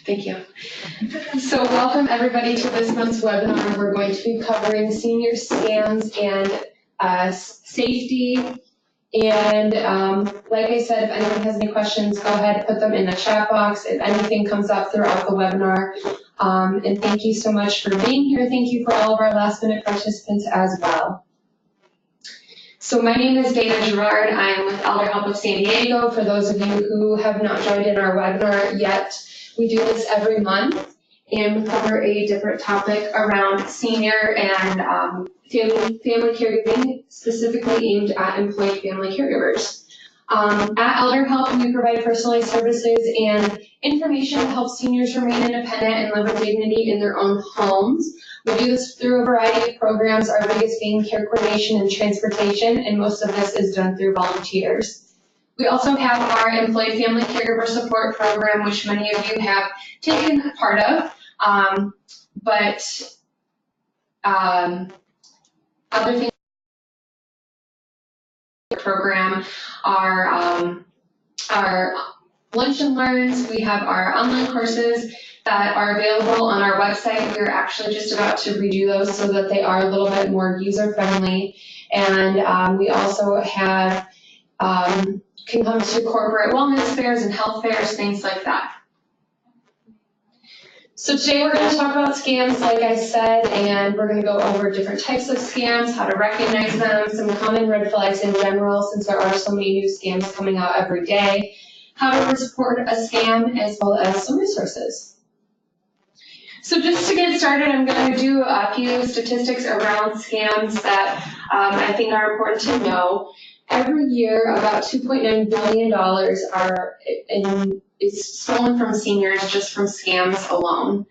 Thank you. So welcome everybody to this month's webinar. We're going to be covering senior scams and safety. And like I said, if anyone has any questions, go ahead and put them in the chat box if anything comes up throughout the webinar. And thank you so much for being here. Thank you for all of our last minute participants as well. So my name is Dana Gerard. I am with Elder Help of San Diego. For those of you who have not joined in our webinar yet, we do this every month, and we cover a different topic around senior and family caregiving, specifically aimed at employed family caregivers. At Elder Help, we provide personalized services and information to help seniors remain independent and live with dignity in their own homes. We do this through a variety of programs, our biggest being care coordination and transportation, and most of this is done through volunteers. We also have our Employed Family Caregiver Support Program, which many of you have taken part of, other things program are our lunch and learns. We have our online courses that are available on our website. We're actually just about to redo those so that they are a little bit more user-friendly. And we also have can come to corporate wellness fairs and health fairs, things like that. So today we're going to talk about scams, like I said, and we're going to go over different types of scams, how to recognize them, some common red flags in general, since there are so many new scams coming out every day, how to report a scam, as well as some resources. So just to get started, I'm going to do a few statistics around scams that I think are important to know. Every year, about $2.9 billion is stolen from seniors just from scams alone.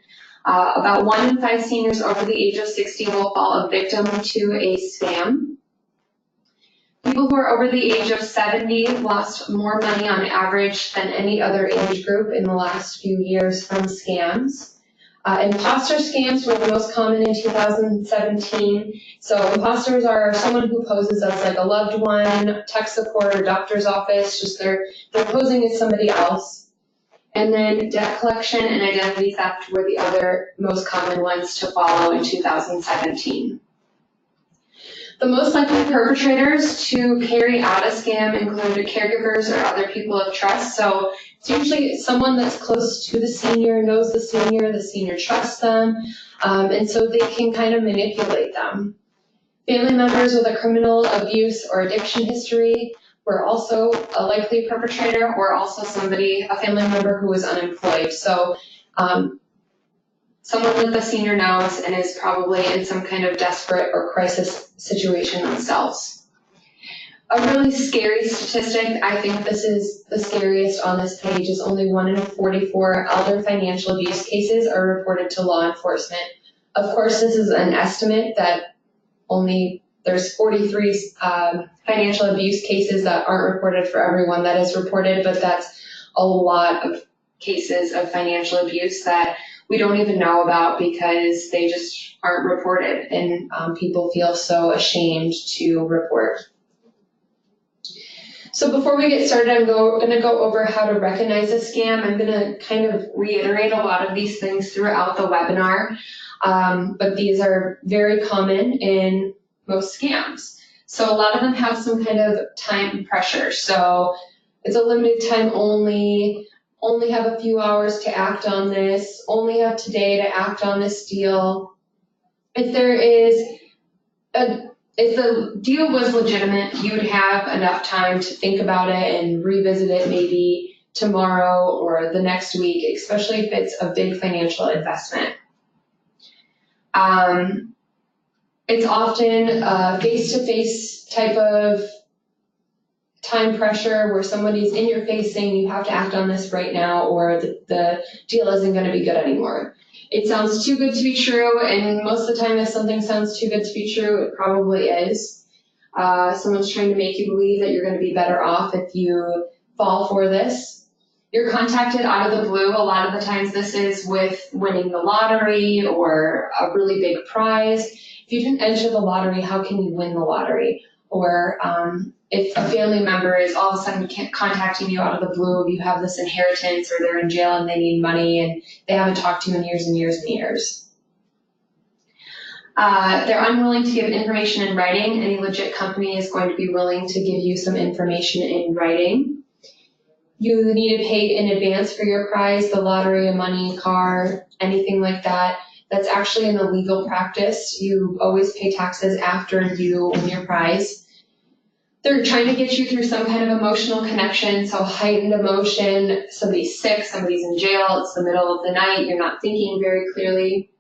About 1 in 5 seniors over the age of 60 will fall a victim to a scam. People who are over the age of 70 lost more money on average than any other age group in the last few years from scams. Imposter scams were the most common in 2017. So imposters are someone who poses as like a loved one, tech support, or doctor's office, just they're posing as somebody else. And then debt collection and identity theft were the other most common ones to follow in 2017. The most likely perpetrators to carry out a scam include caregivers or other people of trust. So it's usually someone that's close to the senior, knows the senior trusts them, and so they can kind of manipulate them. Family members with a criminal abuse or addiction history were also a likely perpetrator, or also a family member who was unemployed. So someone that the senior knows and is probably in some kind of desperate or crisis situation themselves. A really scary statistic, I think this is the scariest on this page, is only 1 in 44 elder financial abuse cases are reported to law enforcement. Of course, this is an estimate that there's 43 financial abuse cases that aren't reported for everyone that is reported, but that's a lot of cases of financial abuse that we don't even know about because they just aren't reported, and people feel so ashamed to report. So before we get started, I'm going to go over how to recognize a scam. I'm going to kind of reiterate a lot of these things throughout the webinar, but these are very common in most scams. So a lot of them have some kind of time pressure. So it's a limited time only have a few hours to act on this, only have today to act on this deal. If the deal was legitimate, you would have enough time to think about it and revisit it maybe tomorrow or the next week, especially if it's a big financial investment. It's often a face-to-face type of time pressure where somebody's in your face saying you have to act on this right now or the deal isn't going to be good anymore. It sounds too good to be true, and most of the time if something sounds too good to be true, it probably is. Someone's trying to make you believe that you're going to be better off if you fall for this. You're contacted out of the blue. A lot of the times this is with winning the lottery or a really big prize. If you didn't enter the lottery, how can you win the lottery? or if a family member is all of a sudden contacting you out of the blue, you have this inheritance or they're in jail and they need money and they haven't talked to you in years and years and years. They're unwilling to give information in writing. Any legit company is going to be willing to give you some information in writing. You need to pay in advance for your prize, the lottery, a money, car, anything like that. That's actually an illegal practice. You always pay taxes after you win your prize. They're trying to get you through some kind of emotional connection, so heightened emotion, somebody's sick, somebody's in jail, it's the middle of the night, you're not thinking very clearly.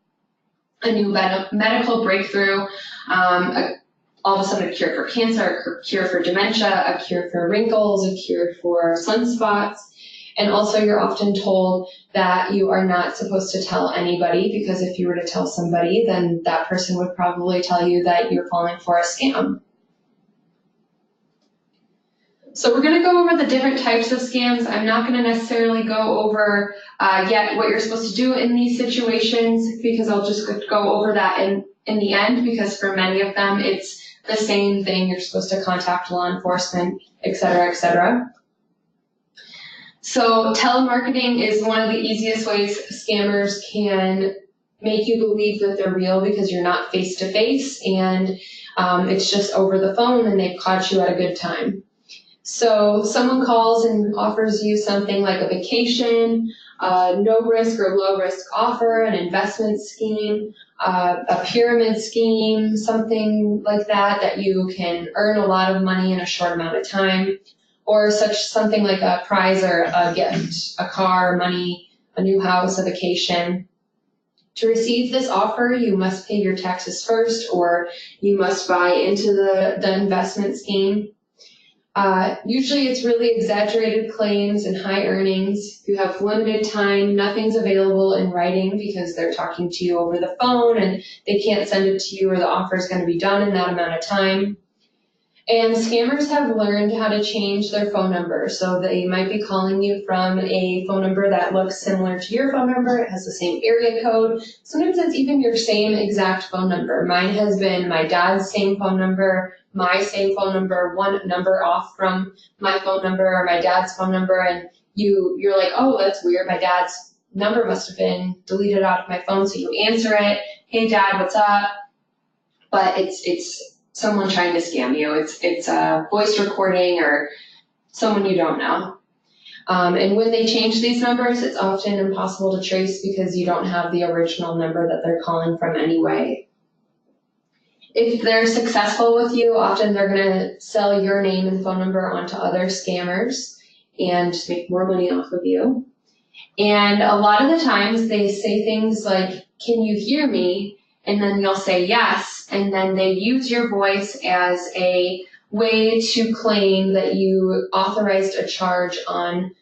A new medical breakthrough, all of a sudden a cure for cancer, a cure for dementia, a cure for wrinkles, a cure for sunspots. And also you're often told that you are not supposed to tell anybody, because if you were to tell somebody, then that person would probably tell you that you're falling for a scam. So we're going to go over the different types of scams. I'm not going to necessarily go over yet what you're supposed to do in these situations, because I'll just go over that in the end, because for many of them it's the same thing. You're supposed to contact law enforcement, et cetera, et cetera. So telemarketing is one of the easiest ways scammers can make you believe that they're real, because you're not face to face and it's just over the phone and they've caught you at a good time. So someone calls and offers you something like a vacation, no risk or low risk offer, an investment scheme, a pyramid scheme, something like that you can earn a lot of money in a short amount of time, or something like a prize or a gift, a car, money, a new house, a vacation. To receive this offer, you must pay your taxes first, or you must buy into the investment scheme. Usually it's really exaggerated claims and high earnings. You have limited time, nothing's available in writing because they're talking to you over the phone and they can't send it to you, or the offer is going to be done in that amount of time. And scammers have learned how to change their phone number. So they might be calling you from a phone number that looks similar to your phone number. It has the same area code. Sometimes it's even your same exact phone number. Mine has been my dad's same phone number, my same phone number, one number off from my phone number or my dad's phone number. And you're like, oh, that's weird. My dad's number must have been deleted out of my phone. So you answer it. Hey, Dad, what's up? But it's someone trying to scam you. It's a voice recording or someone you don't know. And when they change these numbers, it's often impossible to trace because you don't have the original number that they're calling from anyway. If they're successful with you, often they're going to sell your name and phone number onto other scammers and make more money off of you. And a lot of the times they say things like, "Can you hear me?" And then you'll say yes, and then they use your voice as a way to claim that you authorized a charge on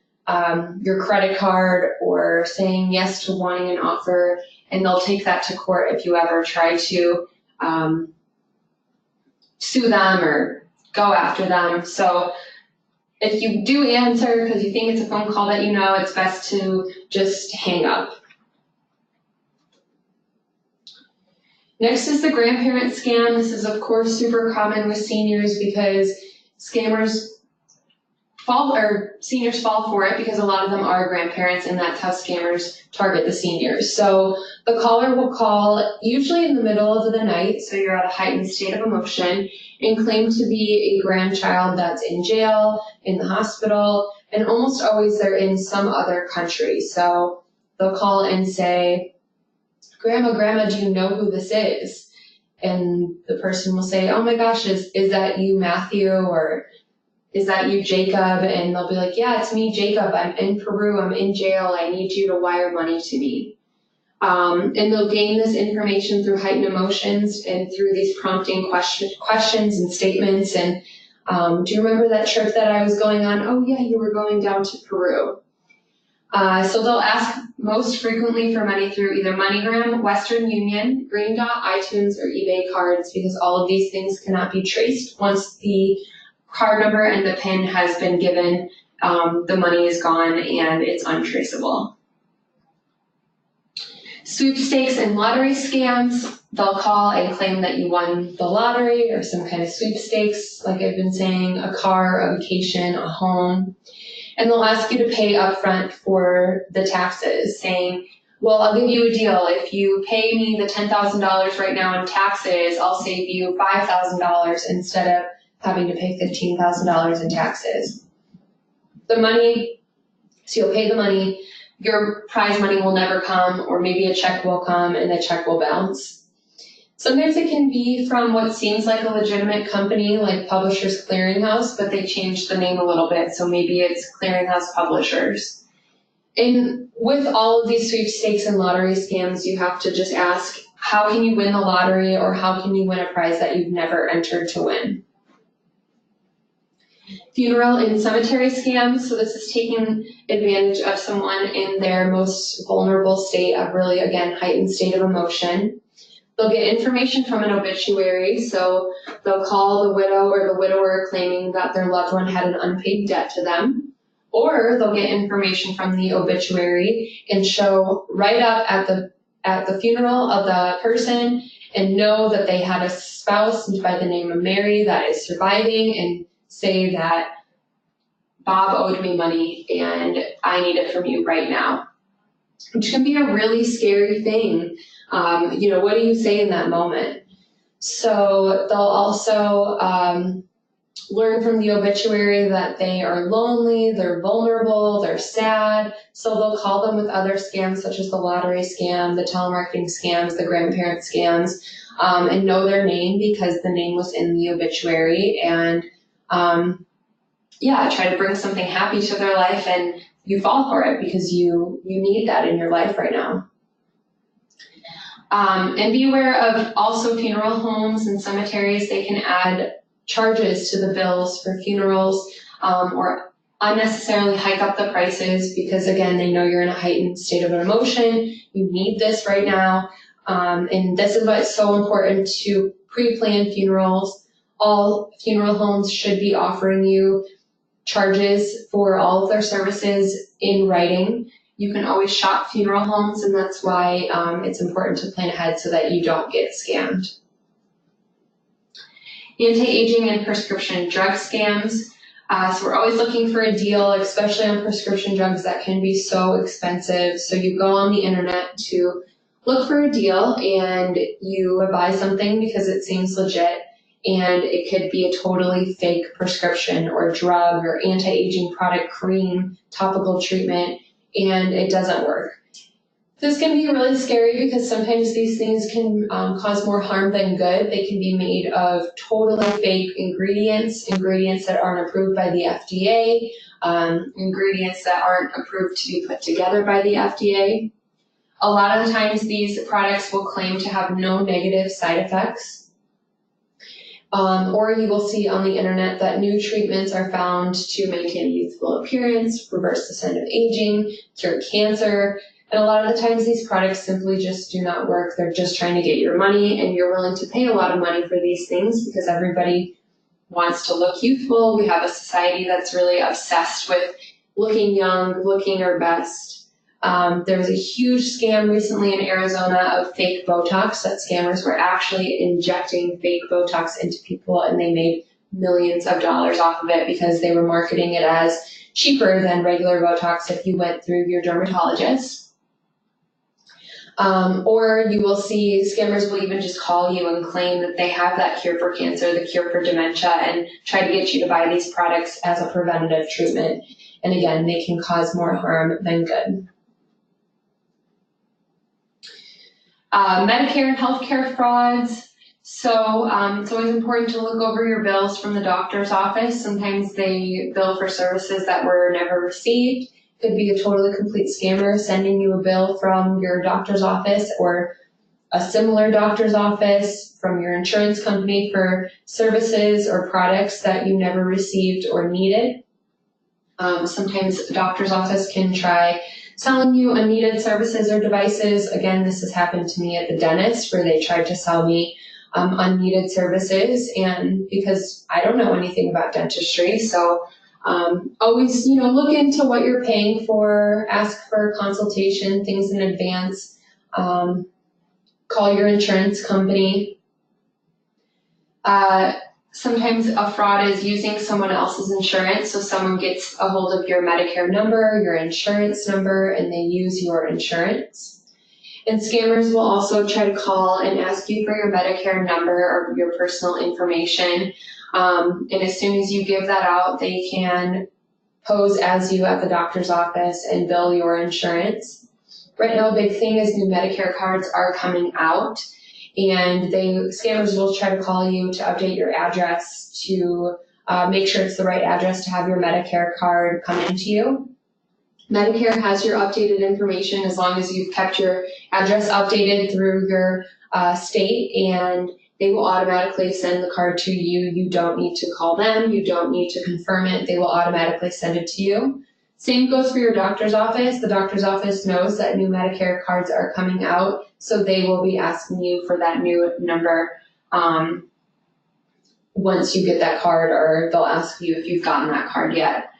your credit card, or saying yes to wanting an offer, and they'll take that to court if you ever try to sue them or go after them. So if you do answer because you think it's a phone call that you know, it's best to just hang up. Next is the grandparent scam. This is, of course, super common with seniors because seniors fall for it because a lot of them are grandparents, and that's how scammers target the seniors. So the caller will call usually in the middle of the night, so you're at a heightened state of emotion, and claim to be a grandchild that's in jail, in the hospital, and almost always they're in some other country. So they'll call and say, Grandma, do you know who this is? And the person will say, oh my gosh, is that you, Matthew? Or is that you, Jacob? And they'll be like, yeah, it's me, Jacob. I'm in Peru. I'm in jail. I need you to wire money to me. And they'll gain this information through heightened emotions and through these prompting questions and statements. And do you remember that trip that I was going on? Oh yeah, you were going down to Peru. So they'll ask most frequently for money through either MoneyGram, Western Union, Green Dot, iTunes, or eBay cards, because all of these things cannot be traced. Once the card number and the PIN has been given, the money is gone and it's untraceable. Sweepstakes and lottery scams, they'll call and claim that you won the lottery or some kind of sweepstakes, like I've been saying, a car, a vacation, a home. And they'll ask you to pay upfront for the taxes, saying, well, I'll give you a deal. If you pay me the $10,000 right now in taxes, I'll save you $5,000 instead of having to pay $15,000 in taxes. The money, so you'll pay the money, your prize money will never come, or maybe a check will come and the check will bounce. Sometimes it can be from what seems like a legitimate company like Publishers Clearinghouse, but they changed the name a little bit, so maybe it's Clearinghouse Publishers. And with all of these sweepstakes and lottery scams, you have to just ask, how can you win the lottery, or how can you win a prize that you've never entered to win? Funeral and cemetery scams, so this is taking advantage of someone in their most vulnerable state of really, again, heightened state of emotion. They'll get information from an obituary, so they'll call the widow or the widower claiming that their loved one had an unpaid debt to them, or they'll get information from the obituary and show right up at the funeral of the person and know that they had a spouse by the name of Mary that is surviving, and say that Bob owed me money and I need it from you right now, which can be a really scary thing. What do you say in that moment? So they'll also learn from the obituary that they are lonely, they're vulnerable, they're sad. So they'll call them with other scams such as the lottery scam, the telemarketing scams, the grandparent scams, and know their name because the name was in the obituary, and try to bring something happy to their life, and you fall for it because you need that in your life right now. And be aware of also funeral homes and cemeteries. They can add charges to the bills for funerals, or unnecessarily hike up the prices because, again, they know you're in a heightened state of emotion. You need this right now. And this is why it's so important to pre-plan funerals. All funeral homes should be offering you charges for all of their services in writing. You can always shop funeral homes, and that's why it's important to plan ahead so that you don't get scammed. Anti-aging and prescription drug scams. So we're always looking for a deal, especially on prescription drugs that can be so expensive. So you go on the internet to look for a deal and you buy something because it seems legit, and it could be a totally fake prescription or drug or anti-aging product, cream, topical treatment, and it doesn't work. This can be really scary because sometimes these things can cause more harm than good. They can be made of totally fake ingredients that aren't approved by the FDA, ingredients that aren't approved to be put together by the FDA. A lot of the times these products will claim to have no negative side effects. Or you will see on the internet that new treatments are found to maintain a youthful appearance, reverse the sign of aging, cure cancer. And a lot of the times these products simply just do not work. They're just trying to get your money, and you're willing to pay a lot of money for these things because everybody wants to look youthful. We have a society that's really obsessed with looking young, looking our best. There was a huge scam recently in Arizona of fake Botox, that scammers were actually injecting fake Botox into people, and they made millions of dollars off of it because they were marketing it as cheaper than regular Botox if you went through your dermatologist. Or you will see scammers will even just call you and claim that they have that cure for cancer, the cure for dementia, and try to get you to buy these products as a preventative treatment. And again, they can cause more harm than good. Medicare and healthcare frauds. So it's always important to look over your bills from the doctor's office. Sometimes they bill for services that were never received. Could be a totally complete scammer sending you a bill from your doctor's office or a similar doctor's office from your insurance company for services or products that you never received or needed. Sometimes a doctor's office can try selling you unneeded services or devices. Again, this has happened to me at the dentist where they tried to sell me unneeded services, and because I don't know anything about dentistry, so always, look into what you're paying for, ask for a consultation, things in advance. Call your insurance company. Sometimes a fraud is using someone else's insurance, so someone gets a hold of your Medicare number, your insurance number, and they use your insurance. And scammers will also try to call and ask you for your Medicare number or your personal information. And as soon as you give that out, they can pose as you at the doctor's office and bill your insurance. Right now, a big thing is new Medicare cards are coming out, and scammers will try to call you to update your address to make sure it's the right address to have your Medicare card come into you. Medicare has your updated information as long as you've kept your address updated through your state, and they will automatically send the card to you. You don't need to call them. You don't need to confirm it. They will automatically send it to you. Same goes for your doctor's office. The doctor's office knows that new Medicare cards are coming out, so they will be asking you for that new number once you get that card, or they'll ask you if you've gotten that card yet.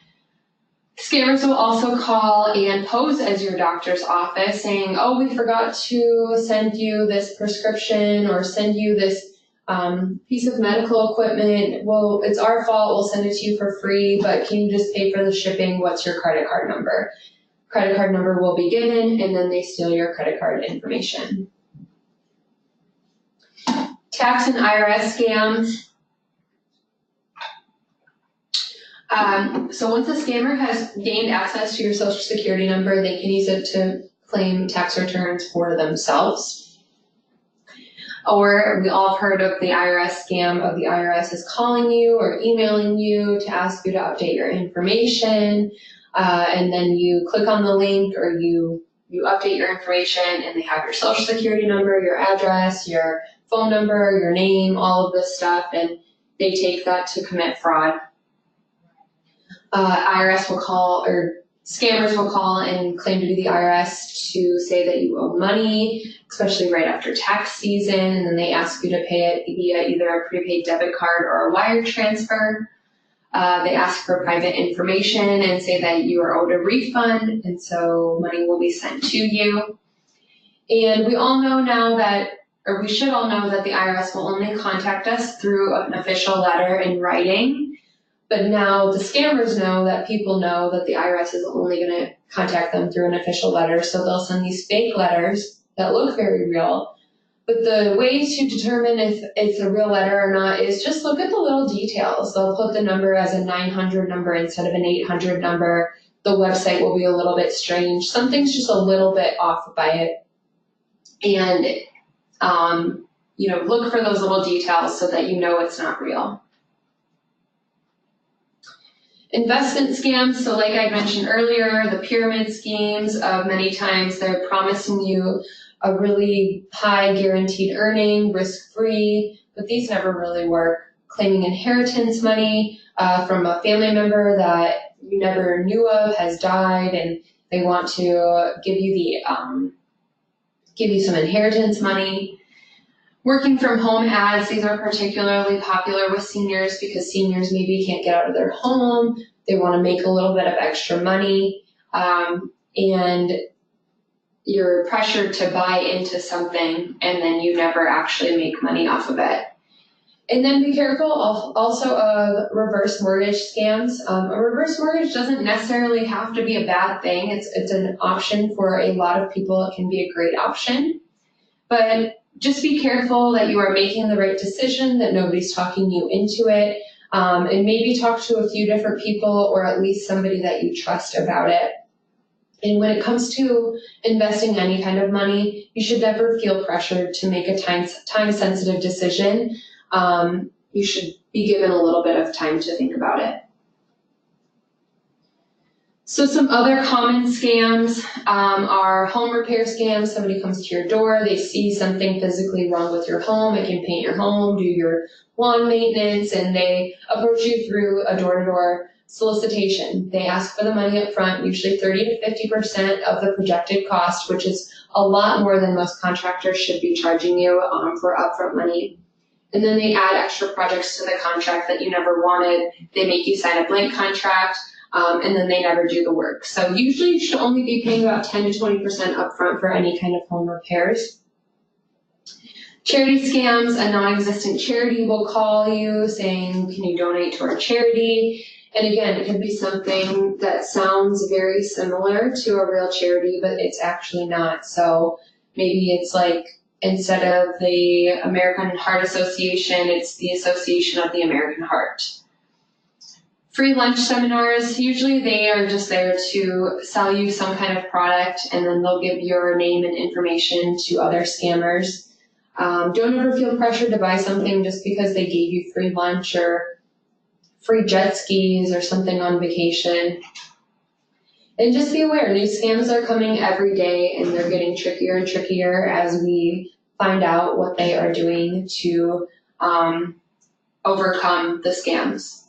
Scammers will also call and pose as your doctor's office saying, oh, we forgot to send you this prescription or send you this piece of medical equipment. Well, it's our fault. We'll send it to you for free, but can you just pay for the shipping? What's your credit card number? Credit card number will be given, and then they steal your credit card information. Tax and IRS scams. So once a scammer has gained access to your social security number, they can use it to claim tax returns for themselves. Or we all have heard of the IRS scam of the IRS is calling you or emailing you to ask you to update your information, and then you click on the link or you update your information, and they have your social security number, your address, your phone number, your name, all of this stuff, and they take that to commit fraud. IRS will call, or scammers will call and claim to be the IRS to say that you owe money, especially right after tax season, and then they ask you to pay it via either a prepaid debit card or a wire transfer. They ask for private information and say that you are owed a refund, and so money will be sent to you. And we all know now that, or we should all know that the IRS will only contact us through an official letter in writing. But now the scammers know that people know that the IRS is only going to contact them through an official letter, so they'll send these fake letters that look very real. But the way to determine if it's a real letter or not is just look at the little details. They'll put the number as a 900 number instead of an 800 number. The website will be a little bit strange. Something's just a little bit off by it. And, look for those little details so that you know it's not real. Investment scams, so like I mentioned earlier, the pyramid schemes, many times they're promising you a really high guaranteed earning, risk-free, but these never really work. Claiming inheritance money from a family member that you never knew of has died, and they want to give you some inheritance money. Working from home ads, these are particularly popular with seniors because seniors maybe can't get out of their home. They want to make a little bit of extra money, and you're pressured to buy into something, and then you never actually make money off of it. And then be careful also of reverse mortgage scams. A reverse mortgage doesn't necessarily have to be a bad thing. It's an option for a lot of people. It can be a great option. But just be careful that you are making the right decision, that nobody's talking you into it, and maybe talk to a few different people or at least somebody that you trust about it. And when it comes to investing any kind of money, you should never feel pressured to make a time-sensitive decision. You should be given a little bit of time to think about it. So some other common scams are home repair scams. Somebody comes to your door, they see something physically wrong with your home. It can paint your home, do your lawn maintenance, and they approach you through a door-to-door solicitation. They ask for the money up front, usually 30 to 50% of the projected cost, which is a lot more than most contractors should be charging you for upfront money. And then they add extra projects to the contract that you never wanted. They make you sign a blank contract. and then they never do the work. So usually you should only be paying about 10 to 20% upfront for any kind of home repairs. Charity scams, a non-existent charity will call you saying, can you donate to our charity? And again, it could be something that sounds very similar to a real charity, but it's actually not. So maybe it's like, instead of the American Heart Association, it's the Association of the American Heart. Free lunch seminars, usually they are just there to sell you some kind of product, and then they'll give your name and information to other scammers. Don't ever feel pressured to buy something just because they gave you free lunch or free jet skis or something on vacation. And just be aware, these scams are coming every day, and they're getting trickier and trickier as we find out what they are doing to overcome the scams.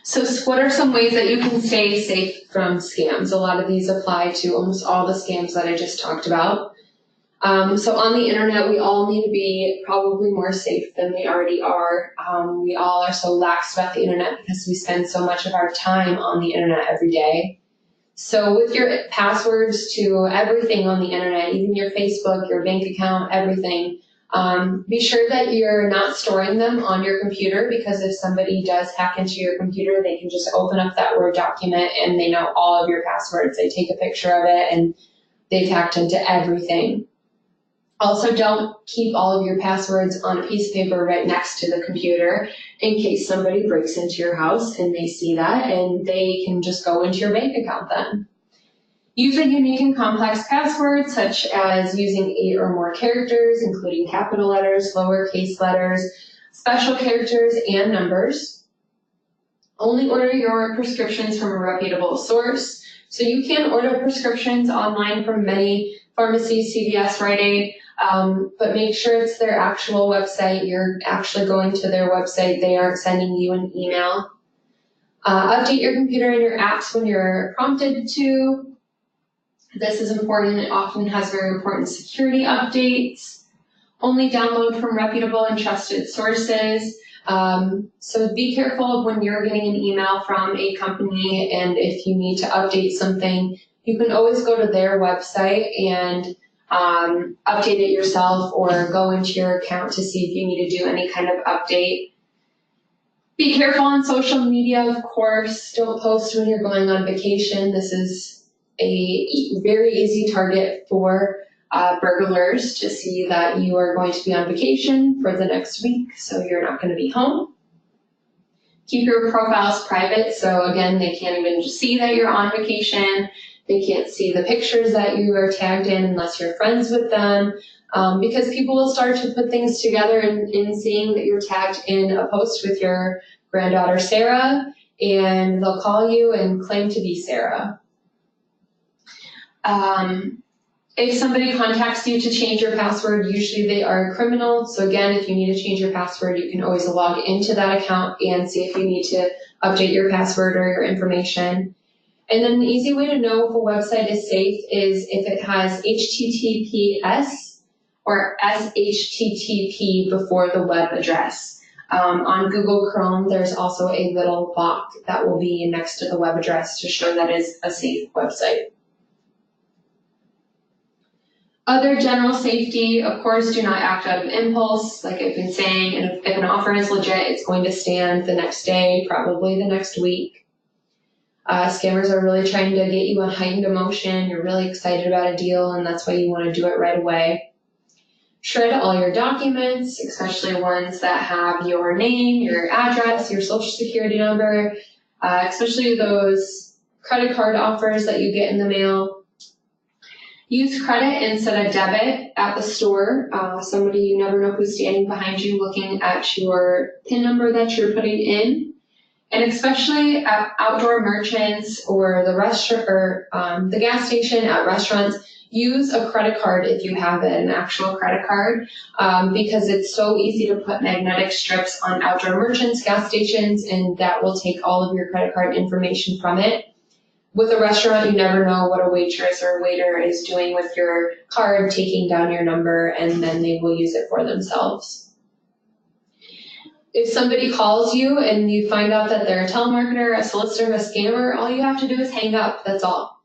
So what are some ways that you can stay safe from scams? A lot of these apply to almost all the scams that I just talked about. So on the internet, we all need to be probably more safe than we already are. We all are so lax about the internet because we spend so much of our time on the internet every day. So with your passwords to everything on the internet, even your Facebook, your bank account, everything, be sure that you're not storing them on your computer, because if somebody does hack into your computer, they can just open up that Word document and they know all of your passwords. They take a picture of it and they've hacked into everything. Also, don't keep all of your passwords on a piece of paper right next to the computer in case somebody breaks into your house and they see that, and they can just go into your bank account then. Use a unique and complex password, such as using 8 or more characters, including capital letters, lowercase letters, special characters, and numbers. Only order your prescriptions from a reputable source. So you can order prescriptions online from many pharmacies, CVS, Rite Aid, but make sure it's their actual website. You're actually going to their website. They aren't sending you an email. Update your computer and your apps when you're prompted to. This is important. It often has very important security updates. Only download from reputable and trusted sources. So be careful when you're getting an email from a company, and if you need to update something, you can always go to their website and update it yourself, or go into your account to see if you need to do any kind of update. Be careful on social media, of course. Don't post when you're going on vacation. This is a very easy target for burglars to see that you are going to be on vacation for the next week, so you're not going to be home. Keep your profiles private, so again, they can't even see that you're on vacation. They can't see the pictures that you are tagged in unless you're friends with them, because people will start to put things together in seeing that you're tagged in a post with your granddaughter Sarah, and they'll call you and claim to be Sarah. If somebody contacts you to change your password, usually they are a criminal. So again, if you need to change your password, you can always log into that account and see if you need to update your password or your information. And then an easy way to know if a website is safe is if it has HTTPS or SHTTP before the web address. On Google Chrome, there's also a little box that will be next to the web address to show that is a safe website. Other general safety, of course, do not act out of impulse, like I've been saying, and if an offer is legit, it's going to stand the next day, probably the next week. Scammers are really trying to get you on heightened emotion. You're really excited about a deal, and that's why you want to do it right away. Shred all your documents, especially ones that have your name, your address, your social security number, especially those credit card offers that you get in the mail. Use credit instead of debit at the store. Somebody, you never know who's standing behind you looking at your PIN number that you're putting in. And especially at outdoor merchants or the restaurant or the gas station, at restaurants, use a credit card if you have it, an actual credit card, because it's so easy to put magnetic strips on outdoor merchants, gas stations, and that will take all of your credit card information from it. With a restaurant, you never know what a waitress or waiter is doing with your card, taking down your number, and then they will use it for themselves. If somebody calls you and you find out that they're a telemarketer, a solicitor, a scammer, all you have to do is hang up, that's all.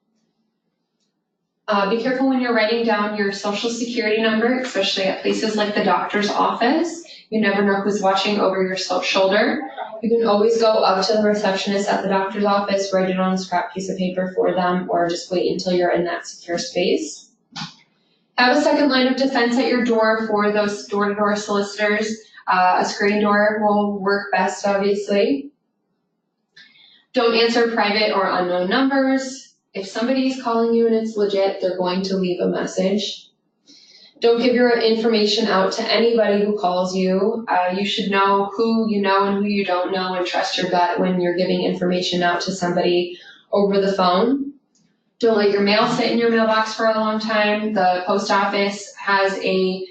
Be careful when you're writing down your social security number, especially at places like the doctor's office. You never know who's watching over your shoulder. You can always go up to the receptionist at the doctor's office, write it on a scrap piece of paper for them, or just wait until you're in that secure space. Have a second line of defense at your door for those door-to-door solicitors. A screen door will work best, obviously. Don't answer private or unknown numbers. If somebody's calling you and it's legit, they're going to leave a message. Don't give your information out to anybody who calls you. You should know who you know and who you don't know, and trust your gut when you're giving information out to somebody over the phone. Don't let your mail sit in your mailbox for a long time. The post office has a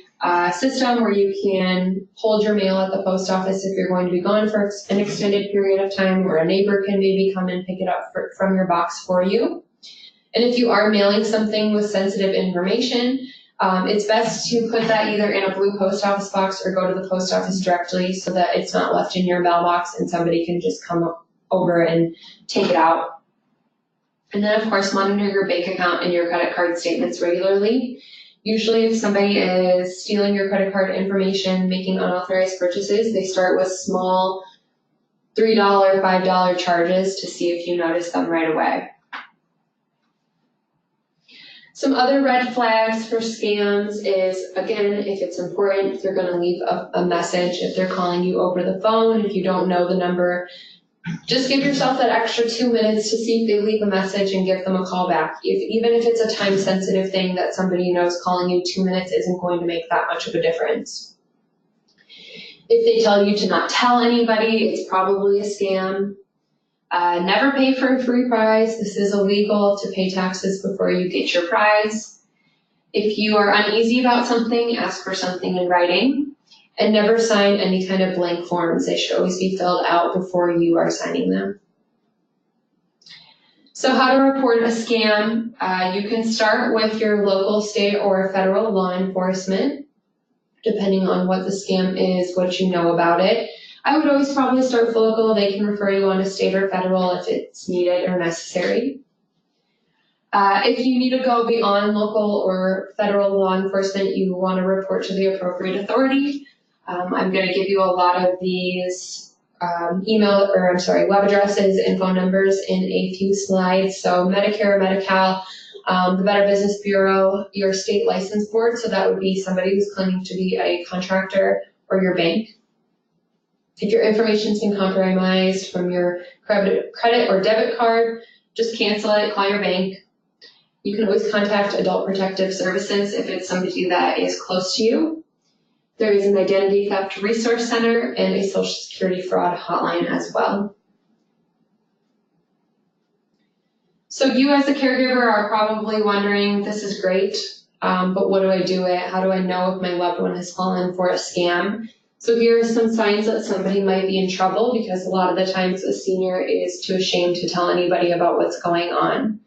system where you can hold your mail at the post office if you're going to be gone for an extended period of time, or a neighbor can maybe come and pick it up from your box for you. And if you are mailing something with sensitive information, it's best to put that either in a blue post office box or go to the post office directly so that it's not left in your mailbox and somebody can just come over and take it out. And then, of course, monitor your bank account and your credit card statements regularly. Usually if somebody is stealing your credit card information, making unauthorized purchases, they start with small $3, $5 charges to see if you notice them right away. Some other red flags for scams is, again, if it's important, they're going to leave a message. If they're calling you over the phone, if you don't know the number, just give yourself that extra 2 minutes to see if they leave a message and give them a call back. Even if it's a time-sensitive thing that somebody knows, calling you 2 minutes isn't going to make that much of a difference. If they tell you to not tell anybody, it's probably a scam. Never pay for a free prize. This is illegal to pay taxes before you get your prize. If you are uneasy about something, ask for something in writing. And never sign any kind of blank forms. They should always be filled out before you are signing them. So how to report a scam? You can start with your local, state, or federal law enforcement, depending on what the scam is, what you know about it. I would always probably start with local. They can refer you on to state or federal if it's needed or necessary. If you need to go beyond local or federal law enforcement, you want to report to the appropriate authority. I'm going to give you a lot of these web addresses and phone numbers in a few slides. So Medicare, Medi-Cal, the Better Business Bureau, your state license board, so that would be somebody who's claiming to be a contractor, or your bank. If your information's been compromised from your credit or debit card, just cancel it, call your bank. You can always contact Adult Protective Services if it's somebody that is close to you. There is an Identity Theft Resource Center and a Social Security fraud hotline as well. So you as a caregiver are probably wondering, this is great, but what do I do it? How do I know if my loved one has fallen for a scam? So here are some signs that somebody might be in trouble, because a lot of the times a senior is too ashamed to tell anybody about what's going on.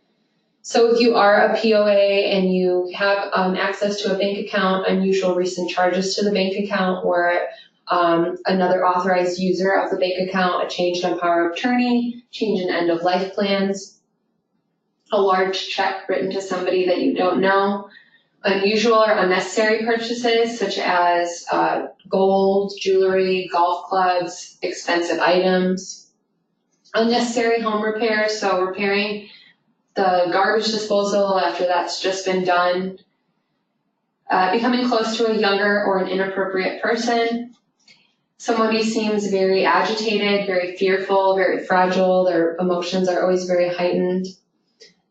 So if you are a POA and you have access to a bank account, unusual recent charges to the bank account, or another authorized user of the bank account, a change in power of attorney, change in end of life plans, a large check written to somebody that you don't know, unusual or unnecessary purchases such as gold, jewelry, golf clubs, expensive items, unnecessary home repairs, so repairing the garbage disposal after that's just been done, becoming close to a younger or an inappropriate person. Somebody seems very agitated, very fearful, very fragile. Their emotions are always very heightened.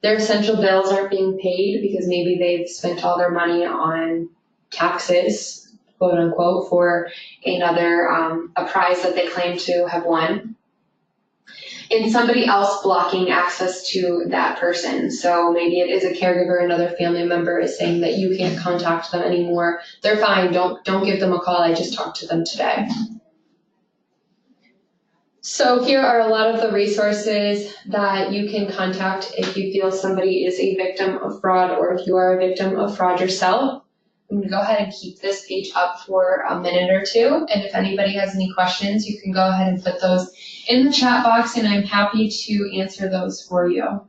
Their essential bills aren't being paid because maybe they've spent all their money on taxes, quote unquote, for another a prize that they claim to have won. And somebody else blocking access to that person. So maybe it is a caregiver, another family member is saying that you can't contact them anymore. They're fine, don't give them a call, I just talked to them today. So here are a lot of the resources that you can contact if you feel somebody is a victim of fraud, or if you are a victim of fraud yourself. I'm going to go ahead and keep this page up for a minute or two, and if anybody has any questions, you can go ahead and put those in the chat box, and I'm happy to answer those for you.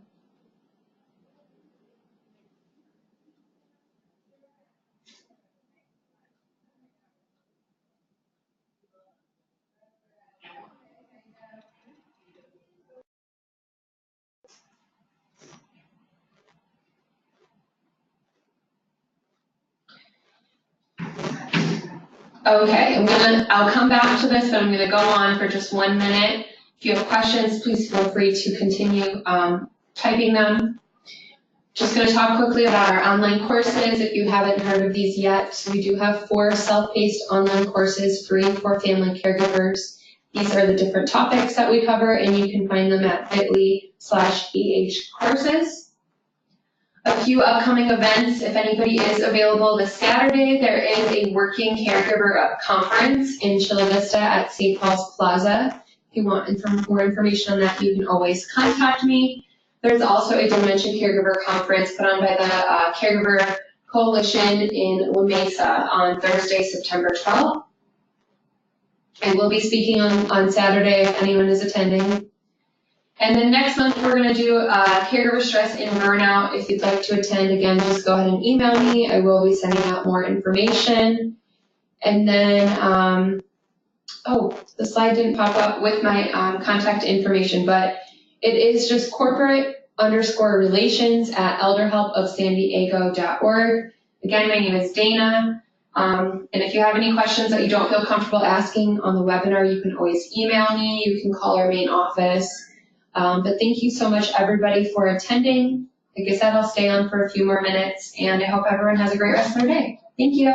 Okay, I'll come back to this, but I'm gonna go on for just 1 minute. If you have questions, please feel free to continue typing them. Just gonna talk quickly about our online courses. If you haven't heard of these yet, we do have 4 self-paced online courses free for family caregivers. These are the different topics that we cover, and you can find them at bit.ly/ehcourses. A few upcoming events, if anybody is available this Saturday, there is a working caregiver conference in Chula Vista at St. Paul's Plaza. If you want more information on that, you can always contact me. There's also a Dementia Caregiver Conference put on by the Caregiver Coalition in La Mesa on Thursday, September 12th. I will be speaking on Saturday if anyone is attending. And then next month, we're going to do caregiver stress and burnout. If you'd like to attend, again, just go ahead and email me. I will be sending out more information. And then, the slide didn't pop up with my contact information, but it is just corporate_relations@elderhelpofsandiego.org. Again, my name is Dana. And if you have any questions that you don't feel comfortable asking on the webinar, you can always email me. You can call our main office. But thank you so much, everybody, for attending. Like I said, I'll stay on for a few more minutes, and I hope everyone has a great rest of their day. Thank you.